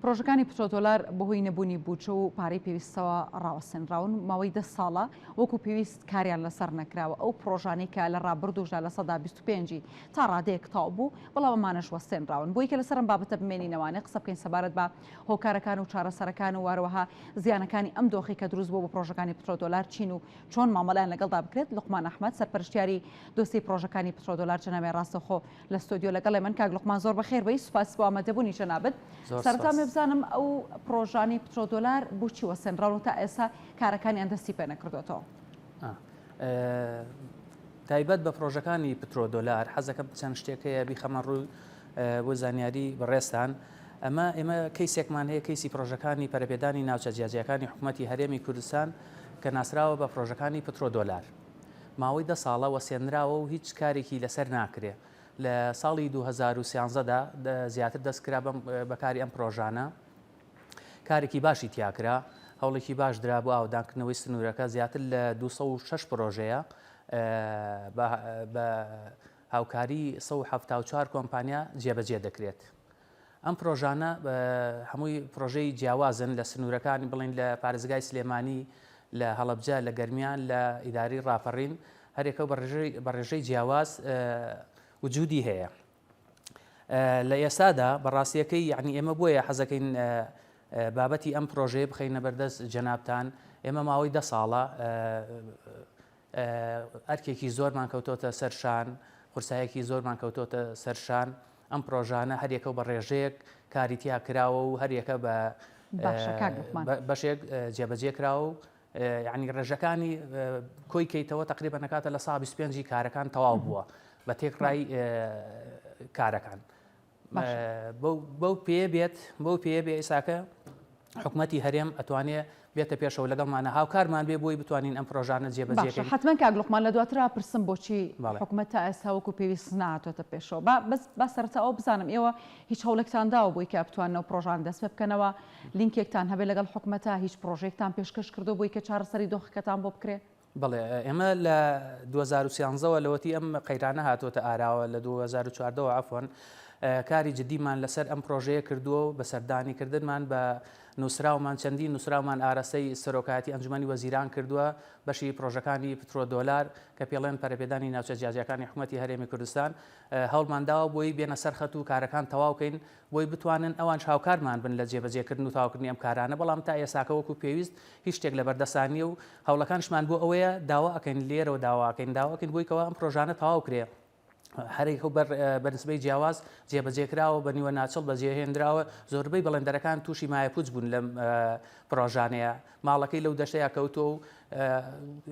پرۆژەکانی پترۆدۆلار بەهۆی نەبوونی بودجە و پارەی پێویستەوە ڕاوەسێنراون ماوەی 10 ساڵە وەکو پێویست کاریان لەسەر نەکراوە ئەو پرۆژانەی کە لە ڕابردوژدا لە سەدا 25 تا ڕادەیەک تاو بوو بەڵام ئەمانەش وەستێنراون بۆی کە لەسەرم بابەتە بمێنینەوانێ قسە بکەین سەبارەت بە هۆکارەکان و چارەسەرەکان و واروەها زیانەکانی ئەم دۆخی کە دروست بوو بە پرۆژەکانی پترۆدۆلار چین و چۆن مامەڵیان لەگەڵدا بکرێت. لوقمان ئەحمەد سەرپەرشتیاری دۆستی پرۆژەکانی پترۆدۆلار جەنابێ ڕاستەوخۆ لە ستۆدیۆ لەگەڵ من. کاک لوقمان زۆر بەخێر بەی سوپاس بۆ ئامادەبوونی جەنابەت. سەرەتا بزانم ئەو پرۆژانی پترۆدۆلار بۆچی وەسێنراون و تا ئێستا کارەکانیان دەستی پێ نەکردوێتەوە؟ تایبەت بە پرۆژەکانی پترۆدۆلار حەزەکەم چەند شتێکەیە بیخەمە ڕووی بۆ زانیاری بەڕێستان. ئێمە کەیسێکمان هەیە کەیسی پرۆژەکانی پەرەپێدانی ناوچە جیاجیەکانی حکوومەتی هەرێمی کوردستان کە ناسراوە بە پرۆژەکانی پترۆدۆلار. ماوەی 10 ساڵە وەسێنراوە و هیچ کارێکی لەسەر ناکرێ. لە ساڵی 2013دا زیاتر دەستکرا بەکاری ئەم پرۆژانە، کارێکی باشی تیاکرا، هەوڵێکی باش درا بۆ ئاودانکردنەوەی سنوورەکە. زیاتر لە 206 پرۆژەیە بە هاوکاری 174 کۆمپانیا جێبەجێ دەکرێت. ئەم پرۆژانە هەمووی پرۆژەی جیاوازن لە سنوورەکانی بڵین لە پارێزگای سلێمانی، لە هەڵەبجە، لە گەرمیان، لە ئیداری ڕاپەڕین، هەرێکە بە ڕێژەی جیاواز وجودی هەیە. لە ئێستادا بەڕاستیەکەی یعنی ئێمە بۆیە حەزەکەین بابەتی ئەم پرۆژەیە بخەینە بەردەست جەنابتان. ئێمە ماوەی 10 ساڵە ئەرکێکی زۆرمان کەوتۆتە سەرشان، قورسایەکی زۆرمان کەوتۆتە سەرشان. ئەم پرۆژانە هەریەکە بە ڕێژەیەک کاری تیا کراوە و هەریەکە بە بەشێک جێبەجێ کراوە و یعنی ڕێژەکانی کۆی کەیتەوە تقریبا نەکاتە لە 125 کارەکان تەواو بووە بە تێکڕای کارەکان. بەو پێ بێ ئێساکە حکوومەتی هەرێم ئەتوانێت بێتە پێشەوە لەگەڵمانە هاوکارمان بێ بۆی بتوانین ئەم پرۆژانە جێبەجێکەین. حتمما کاک لوقمان لە دواترا پرسم بۆچی حکوومەت تا ئێستا وەکو پێویست ناتوێتە پێشەوە. با سەرەتا ئەو بزانم ئێوە هیچ هەوڵێکتان داوە بۆی کە بتوانەوە پرۆژان دەست پێ بکەنەوە، لینکێکتان هەبێت لەگەڵ حکوومەتە، هیچ پرۆژێکتان پێشکەش کردو بۆی کە چارەسەری دۆخەکەتان بۆ بکرێت؟ بڵێ ئێمە لە 2013ەوە لەوەتی ئەم قەیرانە هاتوۆتە ئاراوە لە 2014ەوە عفۆن کاری جدیمان لەسەر ئەم پرۆژەیە کردووە و بە سەردانیکردنمان بە نووسراومان چەندی نووسراومان ئارەسەی سەرۆکایەتی ئەنجومەنی وەزیران کردووە بەشی پرۆژەکانی پترۆدۆلار کە پێڵێن پەرەپێدانی ناوچە جیاجیەکانی حکوومەتی هەرێمی کوردستان. هەوڵمانداوە بۆی بێنە سەرخەت و کارەکان تەواوکەین بۆی بتوانن ئەوانش هاوکارمان بن لە جێبەجێکردن و تاواکردنی ئەم کارانە. بەڵام تا ئێساکە وەکو پێویست هیچ شتێک لە بەردەستانیە و هەوڵەکانشمان بۆ ئەوەیە داوا ئەکەین لێرەوە داواکەین بۆی کەەوە ئەم پرۆژانە تەواوکرێ. هەرێک بەنسبەی جیاواز جێبەجێکراوە بە نیوە ناچڵ بەجێهێنراوە. زۆربەی بەڵێندەرەکان تووشی مایەپوچ بوون لەم پرۆژانەیە. ماڵەکەی لەو دەشەیە کەوتۆ و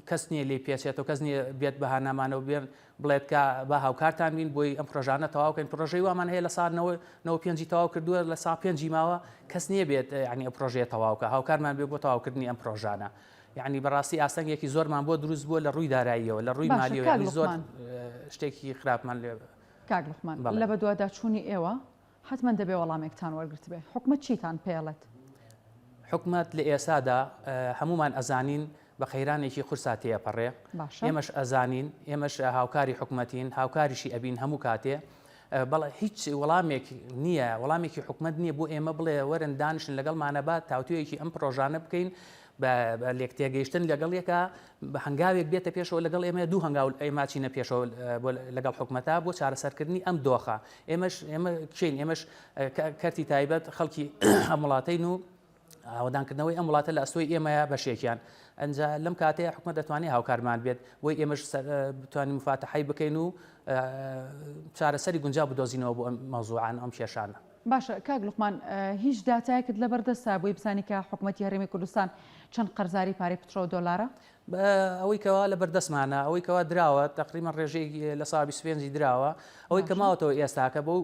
کەس نییە لێ پێچێتەوە، کەس نییە بێت بەهانامانەوە بێن بڵێت کە بە هاوکارتان بین بۆی ئەم پرۆژانە تەواوکەین. پرۆژەی وامان هەیە لە ساڵ 95 تەواو کردووە، لە ساڵ 5 ماوە کەس نییە بێت ینی ئەم پرۆژەیە تەواوکە، هاوکارمان بێ بۆ تەواوکردنی ئەم پرۆژانە. یعنی بەڕاستی ئاسەنگێکی زۆرمان بۆ دروست بووە لە ڕووی داراییەوە، لە ڕووی مالیەوە زۆر شتێکی خراپمان لێ. کاک لوقمان لە بەدواداچوونی ئێوە حتمما دەبێ وەڵامێکتان وەرگرت بێ. حکوومەت چیتان پێڵێت؟ حکوومەت لە ئێستادا هەمومان ئەزانین بە خەیرانێکی قورسا تێپەڕێ. ئێمەش ئەزانین، ئێمەش هاوکاری حکوومەتین، هاوکاریشی ئەبین هەموو کاتێ. بەڵێ هیچ وەڵامێک نییە، وەڵامێکی حکوومەت نییە بۆ ئێمە بڵێ وەرن دانیشن لەگەڵ مانەبات تاوتویەکی ئەم پرۆژانە بکەین بە لێک تێگەیشتن لەگەڵ یەکە بە هەنگاوێک بێتە پێشەوە لەگەڵ ئێمە دوو هەنگاو ئێماچینە پێشەوە لەگەڵ حکوومەتە بۆ چارەسەرکردنی ئەم دۆخە. ئێمە چین ئێمەش کەرتی تایبەت خەڵکی ئەم وڵاتەین و ئاوەدانکردنەوەی ئەم وڵاتە لە ئەستۆی ئێمەیە بەشێکیان. ئەنجا لەم کاتەیە حکوومەت دەتوانێت هاوکارمان بێت بۆی ئێمەش بتوانین مفاتەحەی بکەین و چارەسەری گونجاو بدۆزینەوە بۆ ئەم مەوزوعان ئەم کێشانە. باشە کاک لوقمان هیچ داتایەکت لەبەردەستە بۆی بزانی کە حکوومەتی هەرێمی کوردستان چەند قەرزاری پارەی پترۆدۆلارە؟ ئەوەی کەوا لە بەردەستمانە، ئەوەی کەوا دراوە تقریبا ڕێژەیەکی لە ساڵ 25 دراوە، ئەوەی کە ماوەتەوە ئێستاکە بەو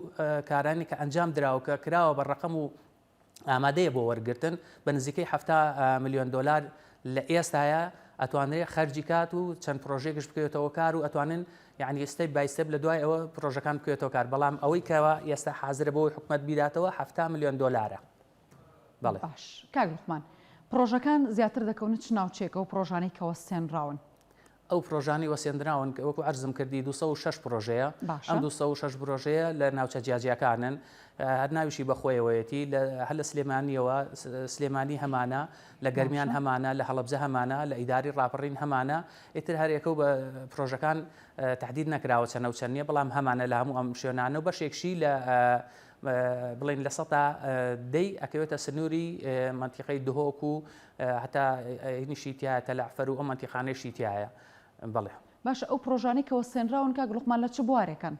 کارانی کە ئەنجام دراوە کە کراوە بە ڕقم و ئامادەیە بۆ وەرگرتن بە نزیکەی 70 میلیۆن دۆلار لە ئێستاە ئەتوانێت خەرجی کات و چەند پرۆژێکش بکەوێتەوە کار و ئەتوانن یعنی ستەپ بای ستەپ لە دوای ئەوە پرۆژەکان بکەوێتەوە کار. بەڵام ئەوەی کەوا ئێستا حازرە بۆی حکوومەت بیداتەوە 70 میلیۆن دۆلارە. بەڵێ باش کاک لوقمان پرۆژەکان زیاتر دەکەونە چ ناوچێکە و پرۆژانەی کەوەستێنراون؟ ئەو پرۆژانی وەسێندراون وەکو ئەرزم کردی 206 پرۆژەیە ئەم 206 پرۆژەیە لە ناوچە جیاجیەکانن هەر ناویشی بەخۆیەوەیەتی هەر لە سلێمانیەوە سلێمانی هەمانە لە گەرمیان هەمانە لە هەڵەبجە هەمانە لە ئیداری ڕاپەڕین هەمانە ئیتر هەرێکە و بە پرۆژەکان تهدید نەکراوە چەنە و چەند نییە بەڵام هەمانە لە هەموو ئەم شوێنانە و بەشێکشی لە بڵین لە سەتا دەی ئەکەوێتە سنووری منتیقەی دهۆک و هەتا نیشی تایە تەلەعفەر و ئەم منتیقانەیشی تایە بەڵێ باشە ئەو پرۆژانی کە وەسێنراون کاک لوقمان لە چ بوارێکن؟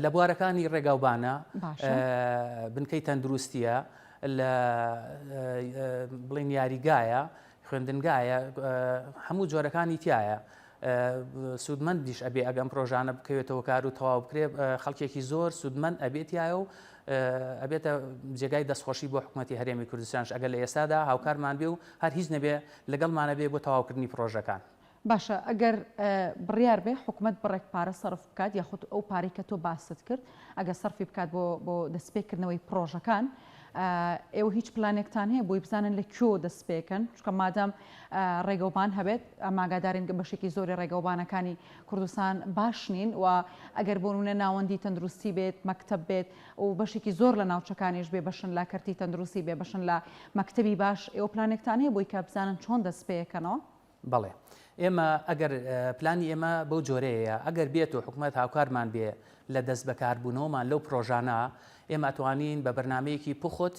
لە بوارەکانی ڕێگاوبانە بنکەی تەندروستیە لە بڵین یاریگایە خوێندنگایە هەموو جۆرەکانی تایە سوودمەندیش ئەبێ ئەگەم پرۆژانە بکەوێتەوە کار و تەواو بکرێ خەڵکێکی زۆر سوودمەند ئەبێتیایە و ئەبێتە جێگای دەستخۆشی بۆ حکوومەتی هەرێمی کوردستانش ئەگەر لە ئێستادا هاوکارمان بێ و هەر هیچ نەبێ لەگەڵمانە بێ بۆ تەواوکردنی پرۆژەکان. باشە ئەگەر بڕیار بێ حکوومەت بڕێک پارە سەرف بکات یاخود ئەو پارەی کە تۆ باست کرد ئەگە سەرفی بکات بۆ دەستپێکردنەوەی پرۆژەکان ئێوە هیچ پلانێکتان هەیە بۆی بزانن لە کۆ دەستپێکن چکە مادام ڕێگەوبان هەبێت ئاماگادارین کە بەشێکی زۆری ڕێگەوبانەکانی کوردستان باش نین و ئەگەر بۆنونە ناوەندی تەندروستی بێت مەکتب بێت و بەشێکی زۆر لە ناوچەکانیش بێ بەشن لە کەرتی تەندروستی بێ بەشن لە مەکتبی باش ئێوە پلانێکتان هەیە بۆی کە بزانن چۆن دەستپێکەنەوە؟ بەڵێ ئێمە ئەگەر پلانی ئێمە بەو جۆرەیە ئەگەر بێت و حکوومەت هاوکارمان بێ لە دەست بەکاربوونەوەمان لەو پرۆژانە ئێمە ئەتوانین بە بەرنمەیەکی پخت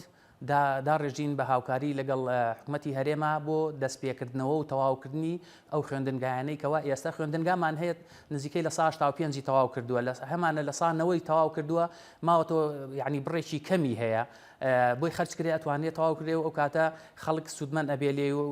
داڕێژین بە هاوکاری لەگەڵ حکوومەتی هەرێما بۆ دەستپێکردنەوە و تەواوکردنی ئەو خوێندنگایانەی کەوا ئێستا خوێندنگامان هەیە نزیکەی لە ساڵ 5 تەواو کردووە لە هەمانە لە ساڵنەوەی تەواو کردووە ماوەتۆ یعنی بڕێکی کەمی هەیە بۆی خەرجکرێ ئەتوانێت تەواو کردێ و ئەو کاتە خەڵک سوودمەند ئەبێ لێ و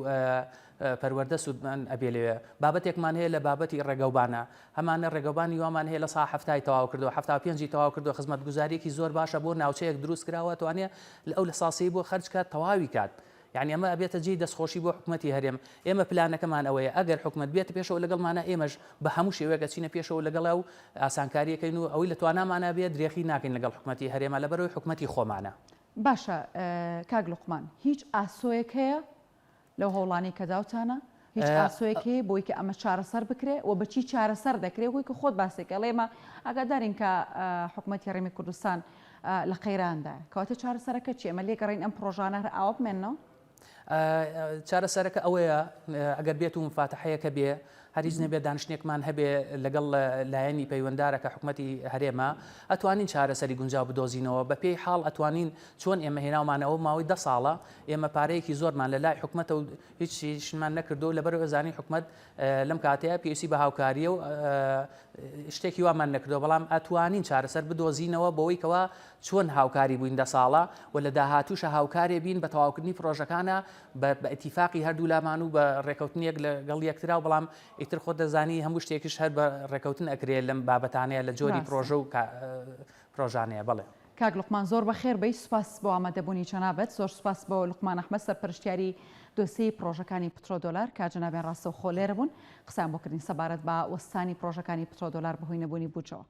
پەروەردە سوودمەند ئەبێ لێوێ بابەتێکمان هەیە لە بابەتی ڕێگەوبانە هەمانە ڕێگەوبانی وامان هەیە لە سا هەفتای تەواو کردەوە 5 تەواو کردو خزمەتگوزاریەکی زۆر باشە بۆ ناوچەیەک دروست کراوە توانێت ئەو لە ساسەی بۆ خەرج کات تەواوی کات یعنی ئەمە ئەبێتە جێی دەستخۆشی بۆ حکوومەتی هەرێم ئێمە پلانەکەمان ئەوەیە ئەگەر حکوومەت بێت پێشەوە لەگەڵمانە ئێمەش بە هەموو شێوەیەکە چینە پێشەوە لەگەڵا و ئاسانکاریەکەین و ئەوەی لە توانامانە بێت درێخی ناکەین لەگەڵ حکوومەتی هەرێمە لەبەرەوەی حکوومەتی خۆمانە. باشە کاک لوقمان هیچ ئاسۆیەک هەیە لەو هەوڵانی کە داوتانە؟ هیچ ئاسۆیەکی بۆی کە ئەمە چارەسەر بکرێ و بەچی چارەسەر دەکرێت وی کە خۆت باسێکە لێمە ئاگادارین کە حکوومەتی هەرێمی کوردستان لە قەیراندا کەواتە چارەسەرەکە چی ئەمە لێگەڕین ئەم پرۆژانە ئاوا بمێنەوە؟ چارەسەرەکە ئەوەیە ئەگەر بێت و مفاتەحەیەکە بێ هەریز نەبێ دانیشتێکمان هەبێ لەگەڵ لایەنی پەیوەنددارەکە حکوومەتی هەرێمە ئەتوانین چارەسەری گونجاو بدۆزینەوە بە پێی حاڵ ئەتوانین چۆن ئێمە هێناومانەوە ماوەی 10 ساڵە ئێمە پارەیەکی زۆرمان لە لای حکوومەتە و هیچمان نەکردو لەبەر ئەزانی حکوومەت لەم کاتەیە پێویستی بە هاوکاریە و شتێکی وامان نەکردەوە بەڵام ئەتوانین چارەسەر بدۆزینەوە بۆەوەی کەوا چۆن هاوکاری بووین 10 ساڵە و لە داهاتووشە هاوکارێ بین بە تەواوکردنی پرۆژەکانە بە ئەتیفاقی هەردوو لامان و بە ڕێکەوتنیەک لەگەڵ یەکترا و بەڵام ئیتر خۆ دەزانی هەموو شتێکیش هەر بە ڕێکەوتن ئەکرێت لەم بابەتانەیە لە جۆری پرۆژە و پرۆژانەیە. بڵێ کاک لوقمان زۆر بەخێر بەی سوپاس بۆ ئامادەبوونی جەنابەت زۆر سوپاس بۆ لوقمان ئەحمەد سەرپەرشتیاری دۆسیەی پرۆژەکانی پترۆدۆلار کە جەنابیان ڕاستەوخۆ لێرە بوون قسەیان بۆ کردین سەبارەت بە وەستانی پرۆژەکانی پترۆدۆلار بەهۆی نەبوونی بودجەوە.